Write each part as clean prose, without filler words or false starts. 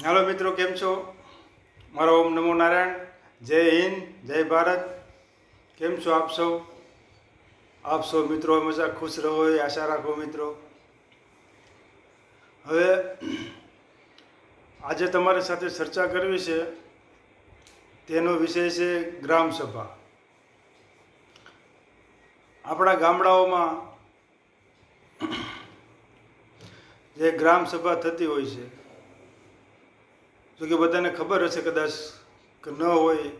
હાલો મિત્રો, કેમ છો? મારો ઓમ નમો નારાયણ. જય હિન્દ, જય ભારત. કેમ છો આપ સૌ? આપ સૌ મિત્રો હંમેશા ખુશ રહો એ આશા રાખો મિત્રો. હવે આજે તમારી સાથે ચર્ચા કરવી છે, તેનો વિષય છે ગ્રામ સભા. આપણા ગામડાઓમાં જે ગ્રામ સભા થતી હોય છે, જો કે બધાને ખબર હશે કદાચ કે ન હોય,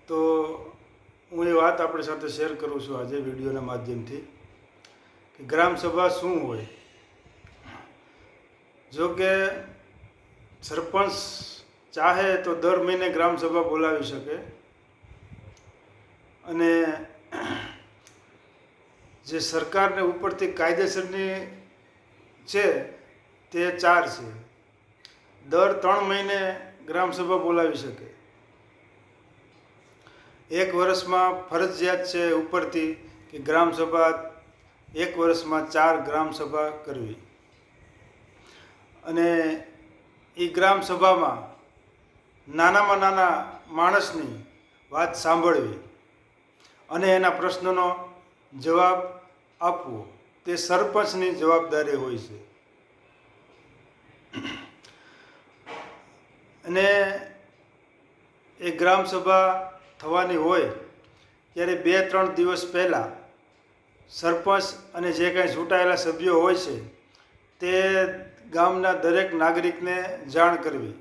તો હું એ વાત આપણી સાથે શેર કરું છું આજે વિડીયોના માધ્યમથી કે ગ્રામ સભા શું હોય. જો કે સરપંચ ચાહે તો દર મહિને ગ્રામ સભા બોલાવી શકે, અને જે સરકારને ઉપરથી કાયદેસરની છે તે 4 છે. દર 3 મહિને ગ્રામસભા બોલાવી શકે. 1 વર્ષમાં ફરજિયાત છે ઉપરથી કે ગ્રામસભા 1 વર્ષમાં 4 ગ્રામસભા કરવી, અને એ ગ્રામસભામાં નાનામાં નાના માણસની વાત સાંભળવી અને એના પ્રશ્નોનો જવાબ આપવો તે સરપંચની જવાબદારી હોય છે. અને એ ગ્રામસભા થવાની હોય ત્યારે 2-3 દિવસ પહેલાં સરપંચ અને જે કાંઈ ચૂંટાયેલા સભ્યો હોય છે તે ગામના દરેક નાગરિકને જાણ કરવી,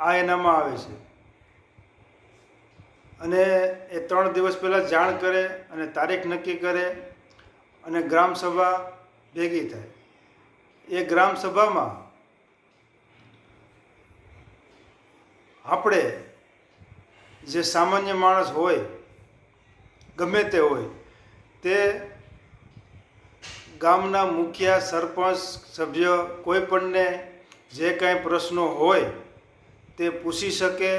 આ એનામાં આવે છે. અને એ 3 દિવસ પહેલાં જાણ કરે અને તારીખ નક્કી કરે અને ગ્રામસભા ભેગી થાય. એ ગ્રામસભામાં આપણે જે સામાન્ય માણસ હોય, ગમે તે હોય, તે ગામના મુખિયા, સરપંચ, સભ્ય કોઈ પણને જે કાંઈ પ્રશ્નો હોય તે પૂછી શકે,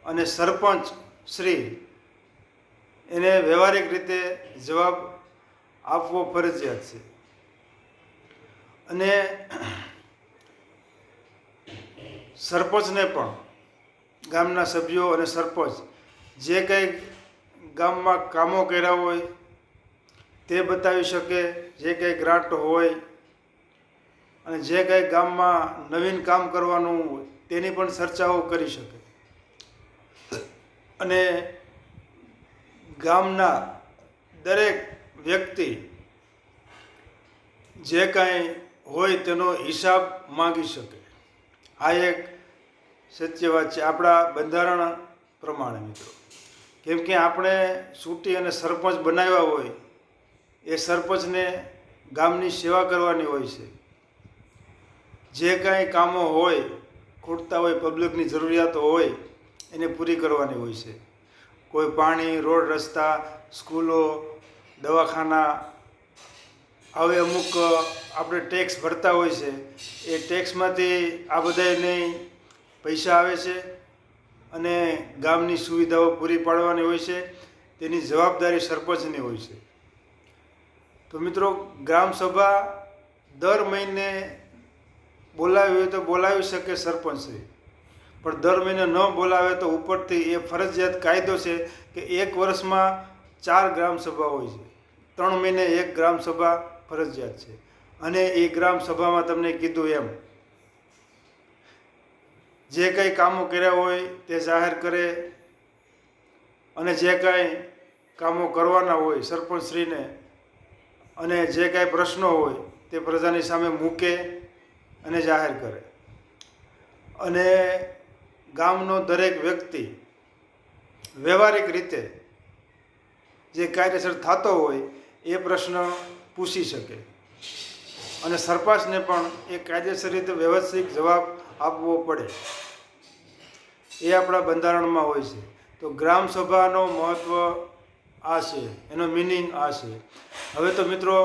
અને સરપંચ શ્રી એને વ્યવહારિક રીતે જવાબ આપવો ફરજિયાત છે. અને સરપંચને પણ ગામના સભ્યો અને સરપંચ જે કંઈ ગામમાં કામો કર્યા હોય તે બતાવી શકે, જે કંઈ ગ્રાન્ટ હોય અને જે કંઈ ગામમાં નવીન કામ કરવાનું હોય તેની પણ ચર્ચાઓ કરી શકે. અને ગામના દરેક વ્યક્તિ જે કાંઈ હોય તેનો હિસાબ માગી શકે. આ એક સત્ય વાત છે આપણા બંધારણ પ્રમાણે મિત્રો. કેમ કે આપણે ચૂંટી અને સરપંચ બનાવ્યા હોય, એ સરપંચને ગામની સેવા કરવાની હોય છે. જે કાંઈ કામો હોય, ખૂટતા હોય, પબ્લિકની જરૂરિયાતો હોય એને પૂરી કરવાની હોય છે. કોઈ પાણી, રોડ, રસ્તા, સ્કૂલો, દવાખાના, હવે અમુક આપણે ટેક્સ ભરતા હોય છે, એ ટેક્સમાંથી આ બધાને પૈસા આવે છે અને ગામની સુવિધાઓ પૂરી પાડવાની હોય છે. તેની જવાબદારી સરપંચની હોય છે. તો મિત્રો, ગ્રામસભા દર મહિને બોલાવી હોય તો બોલાવી શકે સરપંચશ્રી, પણ દર મહિને ન બોલાવે તો ઉપરથી એ ફરજિયાત કાયદો છે કે 1 વર્ષમાં 4 ગ્રામસભા હોય છે. 3 મહિને 1 ગ્રામસભા ફરજિયાત છે. અને એ ગ્રામસભામાં તમને કીધું એમ જે કંઈ કામો કર્યા હોય તે જાહેર કરે, અને જે કાંઈ કામો કરવાના હોય સરપંચશ્રીને, અને જે કાંઈ પ્રશ્નો હોય તે પ્રજાની સામે મૂકે અને જાહેર કરે. અને ગામનો દરેક વ્યક્તિ વ્યવહારિક રીતે જે કાયદેસર થતો હોય એ પ્રશ્ન પૂછી શકે, અને સરપંચને પણ એ કાયદેસર રીતે વ્યવસ્થિત જવાબ આપવો પડે. એ આપણા બંધારણમાં હોય છે. તો ગ્રામસભાનો મહત્ત્વ આ છે, એનો મિનિંગ આ છે. હવે તો મિત્રો,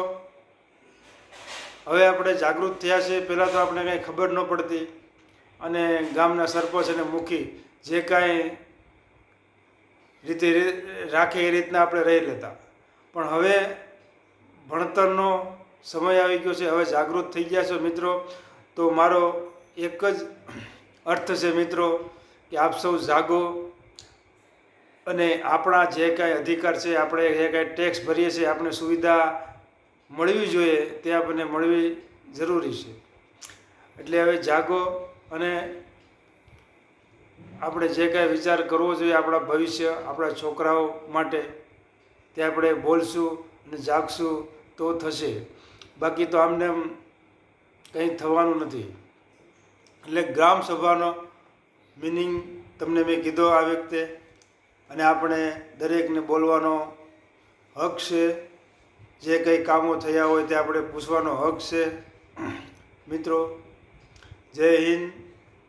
હવે આપણે જાગૃત થયા છે. પહેલાં તો આપણે કાંઈ ખબર ન પડતી, અને ગામના સરપંચ અને મુખી જે કાંઈ રીતે રાખે એ રીતના આપણે રહી લેતા. પણ હવે ભણતરનો સમય આવી ગયો છે, હવે જાગૃત થઈ ગયા છો મિત્રો. તો મારો એક જ અર્થ છે મિત્રો કે આપ સૌ જાગો અને આપણા જે કાંઈ અધિકાર છે, આપણે જે કાંઈ ટેક્સ ભરીએ છીએ, આપણે સુવિધા મળવી જોઈએ તે આપણને મળવી જરૂરી છે. એટલે હવે જાગો અને આપણે જે કાંઈ વિચાર કરવો જોઈએ આપણા ભવિષ્ય, આપણા છોકરાઓ માટે, તે આપણે બોલશું અને જાગશું તો થશે. બાકી તો આમને આમ કંઈ થવાનું નથી. એટલે ગ્રામ સભાનો મિનિંગ તમને મેં કીધો આ વખતે, અને આપણે દરેકને બોલવાનો હક છે. જે કંઈ કામો થયા હોય તે આપણે પૂછવાનો હક છે. મિત્રો, જય હિન્દ,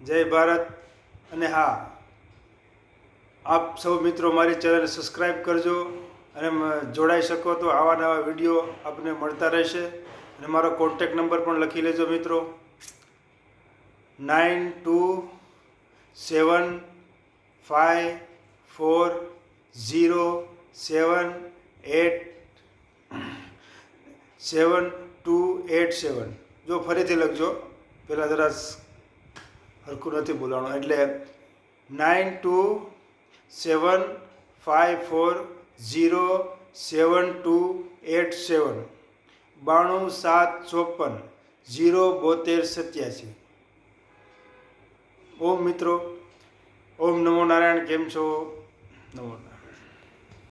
જય ભારત. અને હા, આપ સૌ મિત્રો મારી ચેનલ સબસ્ક્રાઈબ કરજો અને જોડાઈ શકો તો આવા નવા વિડીયો આપને મળતા રહેશે. અને મારો કોન્ટેક નંબર પણ લખી લેજો મિત્રો, 9275407287. જો ફરીથી લખજો, પહેલાં જરા હરખું નથી બોલાવાનું. એટલે 9275407287 9274507287. ઓમ મિત્રો, ઓમ નમો નારાયણ. કેમ છો? નમો નારાયણ.